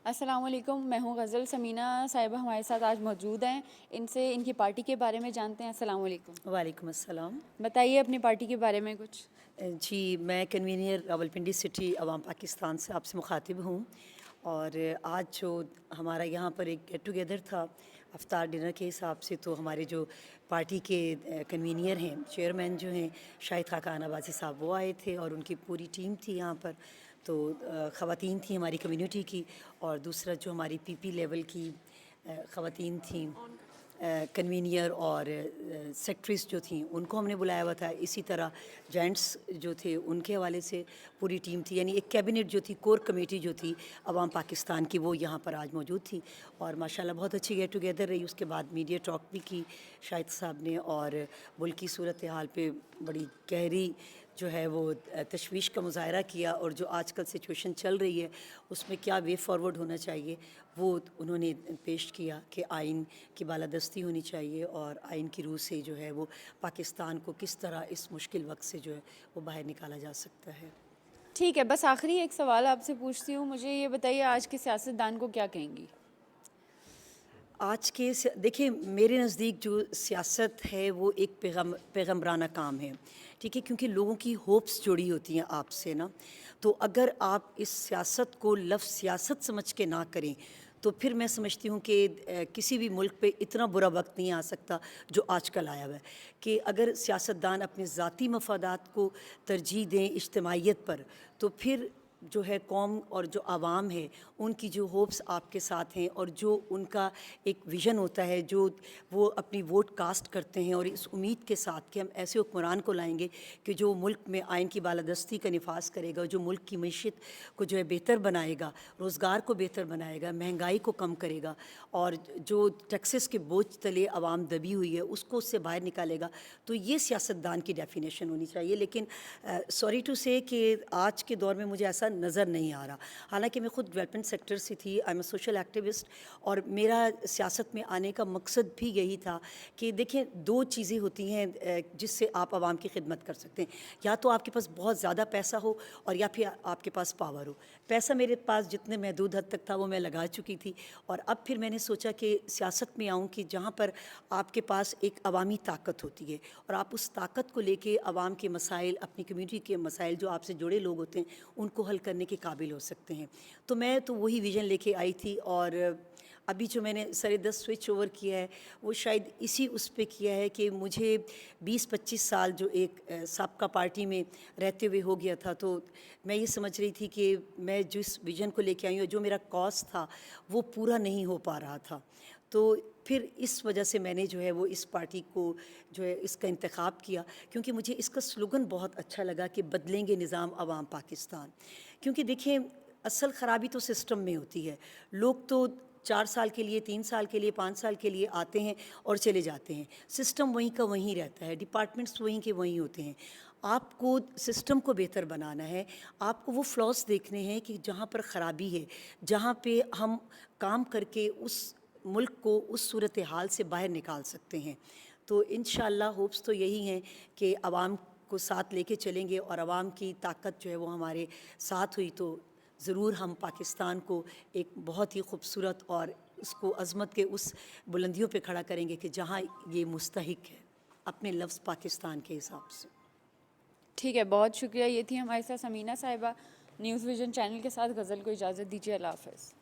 السلام علیکم، میں ہوں غزل. سمینہ صاحبہ ہمارے ساتھ آج موجود ہیں. ان سے ان کی پارٹی کے بارے میں جانتے ہیں. السلام علیکم. وعلیکم السلام. بتائیے اپنی پارٹی کے بارے میں کچھ. جی، میں کنوینر راولپنڈی سٹی عوام پاکستان سے آپ سے مخاطب ہوں. اور آج جو ہمارا یہاں پر ایک گیٹ ٹوگیدر تھا افطار ڈنر کے حساب سے، تو ہمارے جو پارٹی کے کنوینئر ہیں، چیئرمین جو ہیں شاہد خاقان آبادی صاحب، وہ آئے تھے اور ان کی پوری ٹیم تھی یہاں پر. تو خواتین تھیں ہماری کمیونٹی کی، اور دوسرا جو ہماری پی پی لیول کی خواتین تھیں کنوینئر اور سیکٹریز جو تھیں، ان کو ہم نے بلایا ہوا تھا. اسی طرح جینٹس جو تھے ان کے حوالے سے پوری ٹیم تھی، یعنی ایک کیبنٹ جو تھی، کور کمیٹی جو تھی عوام پاکستان کی، وہ یہاں پر آج موجود تھی. اور ماشاءاللہ بہت اچھی گیٹ ٹوگیدر رہی. اس کے بعد میڈیا ٹاک بھی کی شاہد صاحب نے، اور ملک کی صورتحال پہ بڑی گہری جو ہے وہ تشویش کا مظاہرہ کیا، اور جو آج کل سچویشن چل رہی ہے اس میں کیا وے فارورڈ ہونا چاہیے وہ انہوں نے پیش کیا، کہ آئین کی بالادستی ہونی چاہیے اور آئین کی روح سے جو ہے وہ پاکستان کو کس طرح اس مشکل وقت سے جو ہے وہ باہر نکالا جا سکتا ہے. ٹھیک ہے، بس آخری ایک سوال آپ سے پوچھتی ہوں. مجھے یہ بتائیے آج کے سیاستدان کو کیا کہیں گی؟ آج کے دیکھیں، میرے نزدیک جو سیاست ہے وہ ایک پیغمبرانہ کام ہے، ٹھیک ہے، کیونکہ لوگوں کی ہوپس جڑی ہوتی ہیں آپ سے نا. تو اگر آپ اس سیاست کو لفظ سیاست سمجھ کے نہ کریں تو پھر میں سمجھتی ہوں کہ کسی بھی ملک پہ اتنا برا وقت نہیں آ سکتا جو آج کل آیا ہوا ہے. کہ اگر سیاستدان اپنے ذاتی مفادات کو ترجیح دیں اجتماعیت پر، تو پھر جو ہے قوم اور جو عوام ہے ان کی جو ہوپس آپ کے ساتھ ہیں، اور جو ان کا ایک ویژن ہوتا ہے جو وہ اپنی ووٹ کاسٹ کرتے ہیں، اور اس امید کے ساتھ کہ ہم ایسے حکمران کو لائیں گے کہ جو ملک میں آئین کی بالادستی کا نفاذ کرے گا، جو ملک کی معیشت کو جو ہے بہتر بنائے گا، روزگار کو بہتر بنائے گا، مہنگائی کو کم کرے گا، اور جو ٹیکسز کے بوجھ تلے عوام دبی ہوئی ہے اس کو اس سے باہر نکالے گا. تو یہ سیاستدان کی ڈیفینیشن ہونی چاہیے. لیکن سوری ٹو سے کہ آج کے دور میں مجھے ایسا نظر نہیں آ رہا. حالانکہ میں خود ڈیولپمنٹ سیکٹر سے تھی، I am a social activist, اور میرا سیاست میں آنے کا مقصد بھی یہی تھا کہ دیکھیں، دو چیزیں ہوتی ہیں جس سے آپ عوام کی خدمت کر سکتے ہیں. یا تو آپ کے پاس بہت زیادہ پیسہ ہو، اور یا پھر آپ کے پاس پاور ہو. پیسہ میرے پاس جتنے محدود حد تک تھا وہ میں لگا چکی تھی، اور اب پھر میں نے سوچا کہ سیاست میں آؤں کہ جہاں پر آپ کے پاس ایک عوامی طاقت ہوتی ہے، اور آپ اس طاقت کو لے کے عوام کے مسائل، اپنی کمیونٹی کے مسائل جو آپ سے جڑے لوگ ہوتے ہیں ان کو حل کرنے کے قابل ہو سکتے ہیں. تو میں تو وہی ویژن لے کے آئی تھی. اور ابھی جو میں نے سر دست سوئچ اوور کیا ہے وہ شاید اسی اس پہ کیا ہے کہ مجھے 20-25 سال جو ایک سابقہ پارٹی میں رہتے ہوئے ہو گیا تھا، تو میں یہ سمجھ رہی تھی کہ میں جس ویژن کو لے کے آئی ہوں، جو میرا کاز تھا وہ پورا نہیں ہو پا رہا تھا. تو پھر اس وجہ سے میں نے جو ہے وہ اس پارٹی کو جو ہے اس کا انتخاب کیا، کیونکہ مجھے اس کا سلوگن بہت اچھا لگا کہ بدلیں گے نظام عوام پاکستان. کیونکہ دیکھیں، اصل خرابی تو سسٹم میں ہوتی ہے. لوگ تو 4 سال کے لیے، 3 سال کے لیے، 5 سال کے لیے آتے ہیں اور چلے جاتے ہیں. سسٹم وہیں کا وہیں رہتا ہے، ڈپارٹمنٹس وہیں کے وہیں ہوتے ہیں. آپ کو سسٹم کو بہتر بنانا ہے. آپ کو وہ فلاز دیکھنے ہیں کہ جہاں پر خرابی ہے، جہاں پہ ہم کام کر کے اس ملک کو اس صورتحال سے باہر نکال سکتے ہیں. تو انشاءاللہ ہوپس تو یہی ہیں کہ عوام کو ساتھ لے کے چلیں گے، اور عوام کی طاقت جو ہے وہ ہمارے ساتھ ہوئی تو ضرور ہم پاکستان کو ایک بہت ہی خوبصورت اور اس کو عظمت کے اس بلندیوں پہ کھڑا کریں گے کہ جہاں یہ مستحق ہے اپنے لفظ پاکستان کے حساب سے. ٹھیک ہے، بہت شکریہ. یہ تھی ہمارے ساتھ سمینہ صاحبہ. نیوز ویژن چینل کے ساتھ غزل کو اجازت دیجیے. اللہ حافظ.